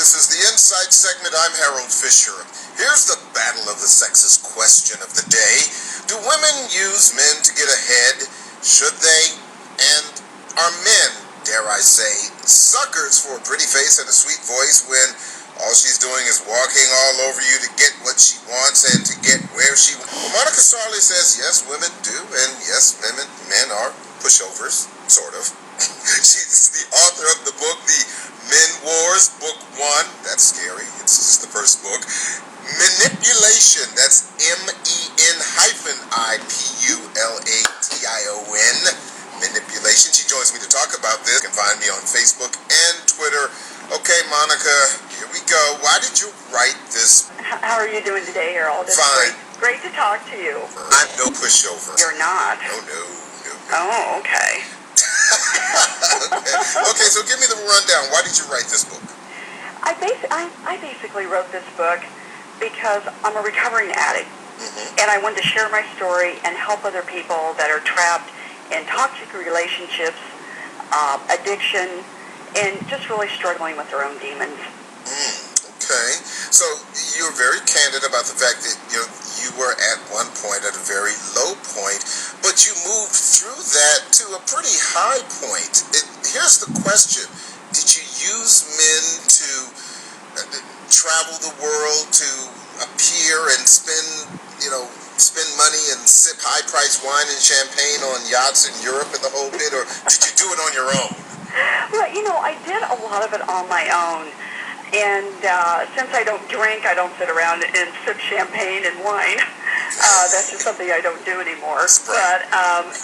This is the Insight segment. I'm Harold Fisher. Here's the battle of the sexes question of the day. Do women use men to get ahead? Should they? And are men, dare I say, suckers for a pretty face and a sweet voice when all she's doing is walking all over you to get what she wants and to get where she wants? Well, Monica Sarley says yes, women do, and yes, men are pushovers, sort of. She's the author of the book, The Men Wars, Book 1. That's scary. It's just the first book. Men-ipulation. That's Men-ipulation. Manipulation. She joins me to talk about this. You can find me on Facebook and Twitter. Okay, Monica, here we go. Why did you write this? How are you doing today, Harold? It's fine. Great to talk to you. I'm no pushover. You're not? Oh, no. Oh, okay. Okay, so give me the rundown. Why did you write this book? I basically wrote this book because I'm a recovering addict, and I wanted to share my story and help other people that are trapped in toxic relationships, addiction, and just really struggling with their own demons. Okay, so you're very candid about the fact that you were at one point at a very low point, but you moved through that to a pretty high point. Here's the question. Did you use men to travel the world, to appear and spend money and sip high-priced wine and champagne on yachts in Europe and the whole bit, or did you do it on your own? Well, I did a lot of it on my own. And since I don't drink, I don't sit around and sip champagne and wine. That's just something I don't do anymore. But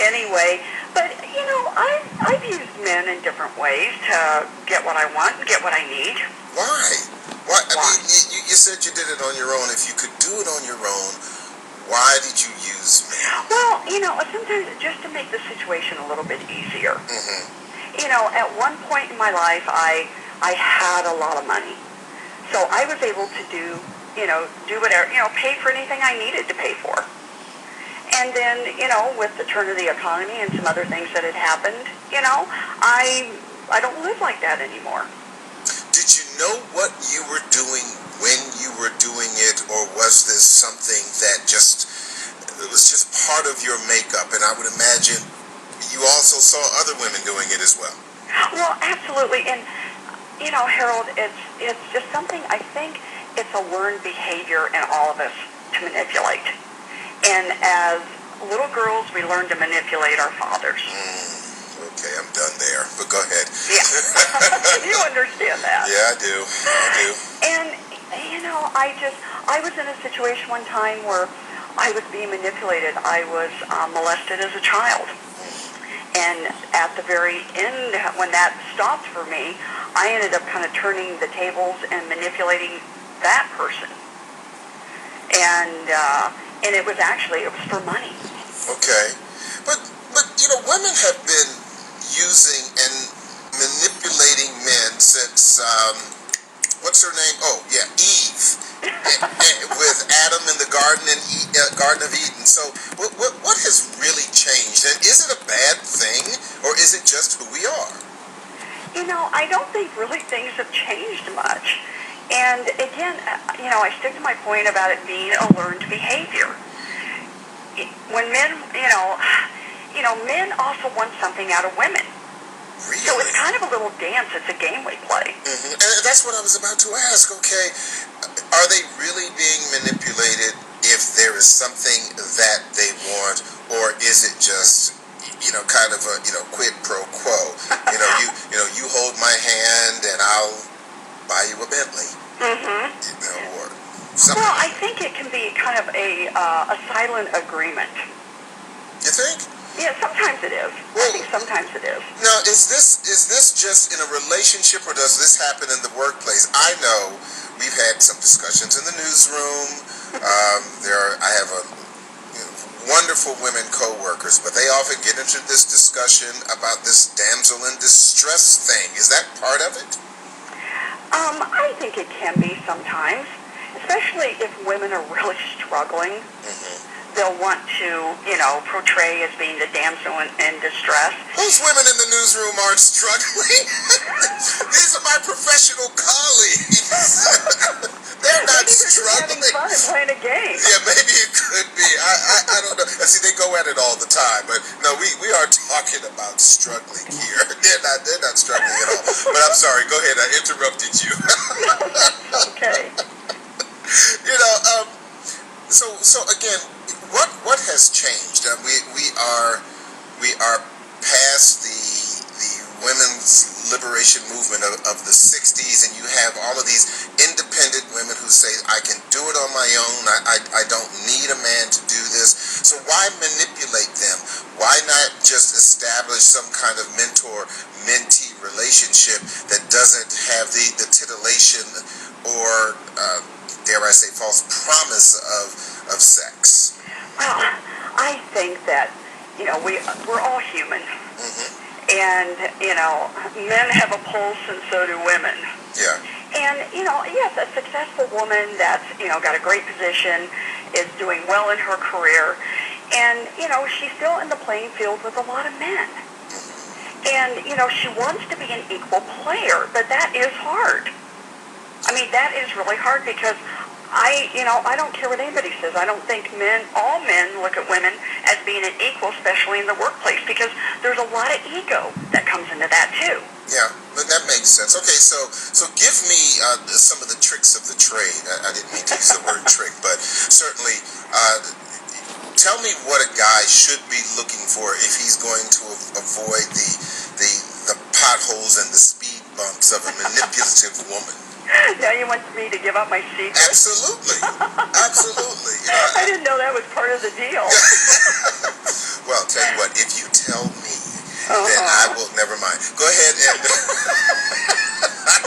anyway, I've used men in different ways to get what I want and get what I need. Why? I mean, you said you did it on your own. If you could do it on your own, why did you use men? Well, sometimes just to make the situation a little bit easier. At one point in my life, I had a lot of money. So I was able to do whatever, pay for anything I needed to pay for. And then, with the turn of the economy and some other things that had happened, I don't live like that anymore. Did you know what you were doing when you were doing it, or was this something that it was just part of your makeup? And I would imagine you also saw other women doing it as well. Well, absolutely. And Harold, it's just something, I think it's a learned behavior in all of us to manipulate. And as little girls, we learn to manipulate our fathers. Okay, I'm done there, but go ahead. Yeah. You understand that. Yeah, I do. And, I was in a situation one time where I was being manipulated. I was molested as a child. And at the very end, when that stopped for me, I ended up kind of turning the tables and manipulating that person. And it was for money. Okay. But women have been using and manipulating men since, what's her name? Oh, yeah, Eve. With Adam in the Garden of Eden. So what has really changed? And is it a bad thing, or is it just who we are? I don't think really things have changed much. And again, I stick to my point about it being a learned behavior. When men, men also want something out of women. Really? So it's kind of a little dance. It's a game we play. And that's what I was about to ask. Okay, are they really being manipulated if there is something that they want, or is it just kind of a quid pro quo? You hold my hand and I'll buy you a Bentley. Or something. Well, I think it can be kind of a silent agreement. You think? Yeah, sometimes it is. Well, I think sometimes it is. Now, is this just in a relationship, or does this happen in the workplace? I know we've had some discussions in the newsroom. I have wonderful women co-workers, but they often get into this discussion about this damsel in distress thing. Is that part of it? I think it can be sometimes, especially if women are really struggling. They'll want to, portray as being the damsel in distress. Those women in the newsroom aren't struggling. These are my professional colleagues. I don't know. See, they go at it all the time, but no, we are talking about struggling here. They're not struggling at all. But I'm sorry. Go ahead. I interrupted you. No, that's okay. You know, so again, what has changed? We are past the women's liberation movement of the 60s, and you have all of these independent women who say, I can do it on my own, I don't need a man to do this. So why manipulate them? Why not just establish some kind of mentor-mentee relationship that doesn't have the titillation or, dare I say, false promise of sex? Well, I think that, we're all human. Mm-hmm. And, men have a pulse and so do women. Yeah. And, yes, a successful woman that's, got a great position, is doing well in her career, and, she's still in the playing field with a lot of men. And, she wants to be an equal player, but that is hard. I mean, that is really hard because I don't care what anybody says. I don't think all men look at women as being an equal, especially in the workplace, because there's a lot of ego that comes into that too. Yeah, but that makes sense. Okay, so give me some of the tricks of the trade. I didn't mean to use the word trick, but certainly tell me what a guy should be looking for if he's going to avoid the potholes and the speed bumps of a manipulative woman. Now you want me to give up my secret? Absolutely. Absolutely. I didn't know that was part of the deal. Well, I'll tell you what, if you tell me, then I will, never mind. Go ahead and,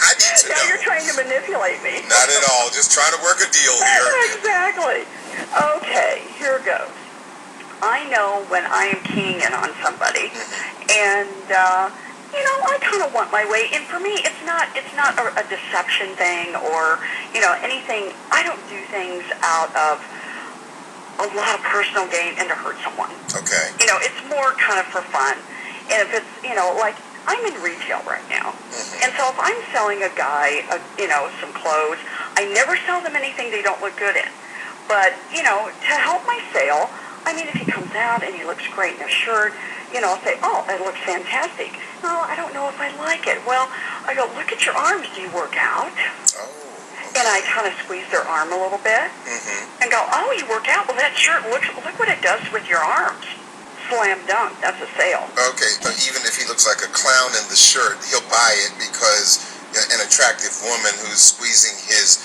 I need to know. Now you're trying to manipulate me. Not at all, just trying to work a deal here. Exactly. Okay, here goes. I know when I am keying in on somebody, and, I kind of want my way. And for me, it's not a deception thing or, anything. I don't do things out of a lot of personal gain and to hurt someone. Okay. It's more kind of for fun. And if it's, like, I'm in retail right now. And so if I'm selling a guy, some clothes, I never sell them anything they don't look good in. But, to help my sale, I mean, if he comes out and he looks great in a shirt, I'll say, oh, it looks fantastic. No, I don't know if I like it. Well, I go, look at your arms. Do you work out? Oh. And I kind of squeeze their arm a little bit and go, oh, you work out? Well, that shirt, look what it does with your arms. Slam dunk. That's a sale. Okay, so even if he looks like a clown in the shirt, he'll buy it because an attractive woman who's squeezing his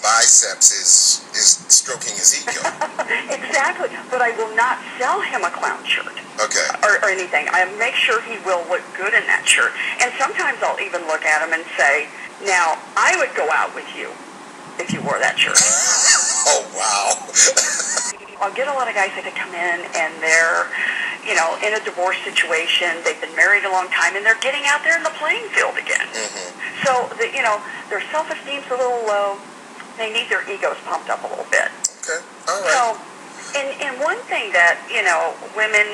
biceps is stroking his ego. Exactly. But I will not sell him a clown shirt. Okay. Or anything. I make sure he will look good in that shirt. And sometimes I'll even look at him and say, now, I would go out with you if you wore that shirt. Oh, wow. I'll get a lot of guys that come in and they're, in a divorce situation. They've been married a long time and they're getting out there in the playing field again. So, their self-esteem's a little low. They need their egos pumped up a little bit. Okay, all right. So, and one thing that, women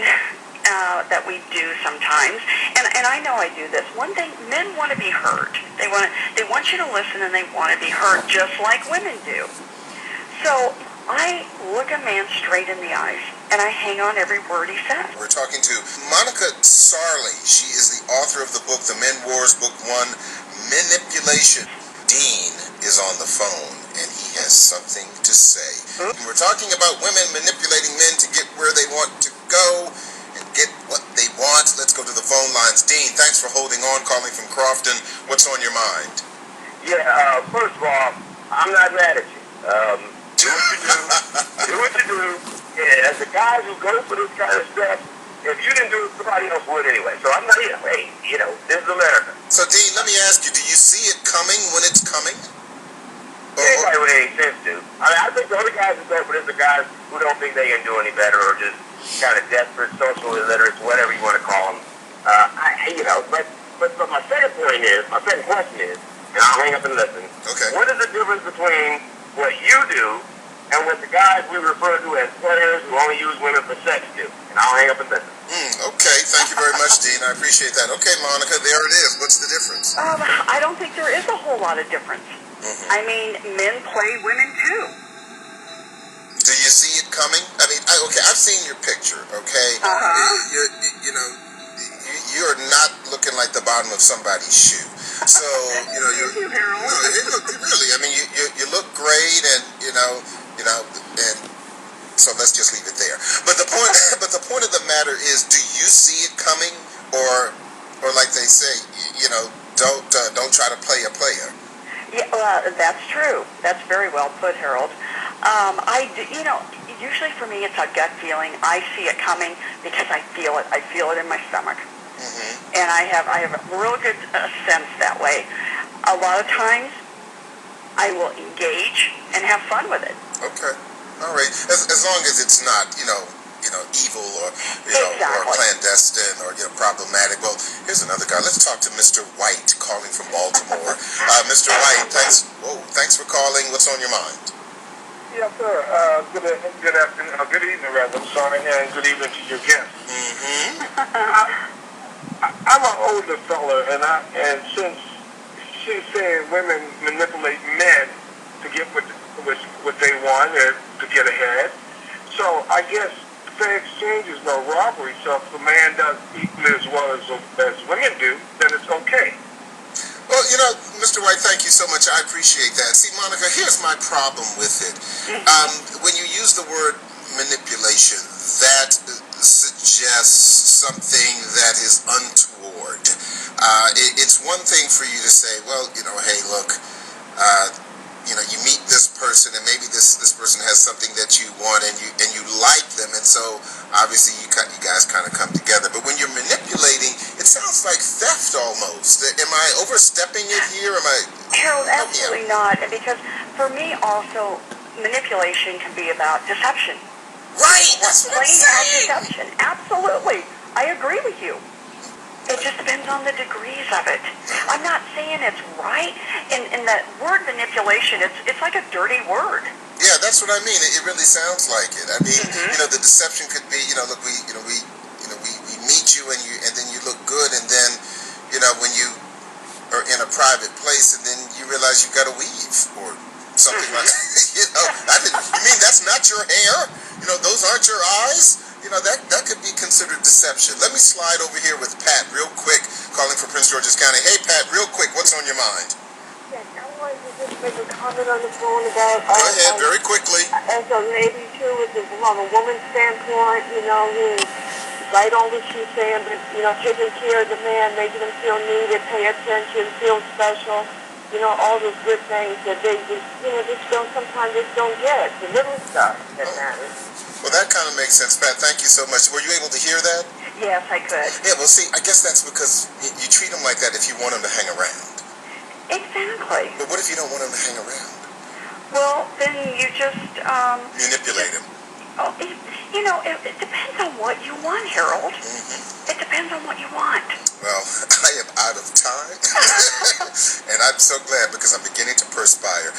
that we do sometimes, and I know I do this, one thing, men want to be heard. They want you to listen and they want to be heard just like women do. So I look a man straight in the eyes and I hang on every word he says. We're talking to Monica Sarley. She is the author of the book, The Men Wars, Book 1, Men-ipulation. Dean is on the phone, and he has something to say. We're talking about women manipulating men to get where they want to go and get what they want. Let's go to the phone lines. Dean, thanks for holding on, calling from Crofton. What's on your mind? Yeah, first of all, I'm not mad at you. Do what you do. Do what you do. Yeah, as the guys who go for this kind of stuff, if you didn't do it, somebody else would anyway. So I'm not, hey, this is America. So, Dean, let me ask you, do you see it coming when it's coming? Anybody with any sense to. I think the only guys who go for this are guys who don't think they can do any better or just kind of desperate social illiterates, whatever you want to call them. But my second question is, and I'll hang up and listen. Okay. What is the difference between what you do and what the guys we refer to as players who only use women for sex do? And I'll hang up and listen. Okay, thank you very much, Dean. I appreciate that. Okay, Monica, there it is. What's the difference? I don't think there is a whole lot of difference. I mean, men play women too. Do you see it coming? I mean, okay, I've seen your picture. Okay, you know, you're not looking like the bottom of somebody's shoe. So Thank you, Harold. no, really. I mean, you look great, and and so let's just leave it there. But the point, but the point of the matter is, do you see it coming, or like they say, don't try to play a player. Yeah, well, that's true. That's very well put, Harold. Usually for me it's a gut feeling. I see it coming because I feel it. I feel it in my stomach. Mm-hmm. And I have a real good sense that way. A lot of times I will engage and have fun with it. Okay. All right. As long as it's not, evil or or clandestine or problematic. Well, here's another guy. Let's talk to Mr. White calling from Baltimore. Mr. White, thanks for calling. What's on your mind? Yes, sir. Good afternoon. Good evening, rather. I'm sorry, and good evening to your guest. Mm-hmm. I'm an older fella, and since she's saying women manipulate men to get what they want and to get ahead, so I guess fair exchange is no robbery. So if a man does equally as well as women do, then it's okay. Well, Mr. White, thank you so much. I appreciate that. See, Monica, here's my problem with it. When you use the word manipulation, that suggests something that is untoward. It's one thing for you to say, well, hey, look, you meet this person, and maybe this person has something that you want, and you like them, and so obviously you guys kind of come together. But when you're manipulating, it sounds like theft almost. Am I overstepping it here? Harold, absolutely not. And because for me also, manipulation can be about deception. Right, that's what I'm saying. Deception, absolutely. I agree with you. It just depends on the degrees of it. I'm not saying it's right. In that word manipulation, it's like a dirty word. Yeah, that's what I mean. It really sounds like it. I mean, the deception could be, look, we meet you, and then you look good, and then, when you are in a private place, and then you realize you've got to weave or something like that. You mean that's not your hair? Those aren't your eyes? That could be considered deception. Let me slide over here with Pat real quick, calling from Prince George's County. Hey, Pat, real quick, what's on your mind? Yes, I wanted to just make a comment on the phone about... Go ahead, very quickly. As a lady, too, from a woman's standpoint, who's right on what she's saying, but, taking care of the man, making him feel needed, pay attention, feel special, all those good things that they sometimes just don't get. The little stuff that matters. Well, that kind of makes sense, Pat. Thank you so much. Were you able to hear that? Yes, I could. Yeah, well, see, I guess that's because you treat them like that if you want them to hang around. Exactly. But what if you don't want them to hang around? Well, then you just... manipulate them. It depends on what you want, Harold. It depends on what you want. Well, I am out of time. And I'm so glad because I'm beginning to perspire.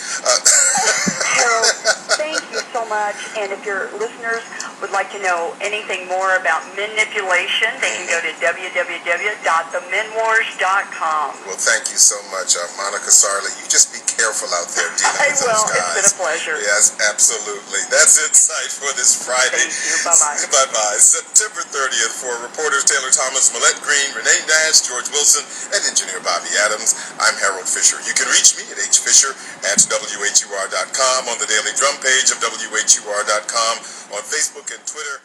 Harold, thank you so much. And if your listeners would like to know anything more about manipulation, they can go to www.themenwars.com. Well, thank you so much, Monica Sarley. You just be careful out there dealing with those guys. It's been a pleasure. Yes, absolutely. That's Insight for this Friday. Thank you. Bye-bye. Bye-bye. September 30th for reporters Taylor Thomas, Millette Green, Renee Nash, George Wilson, and engineer Bobby Adams. I'm Harold Fisher. You can reach me at hfisher@whur.com, on the Daily Drum page of whur.com, on Facebook and Twitter.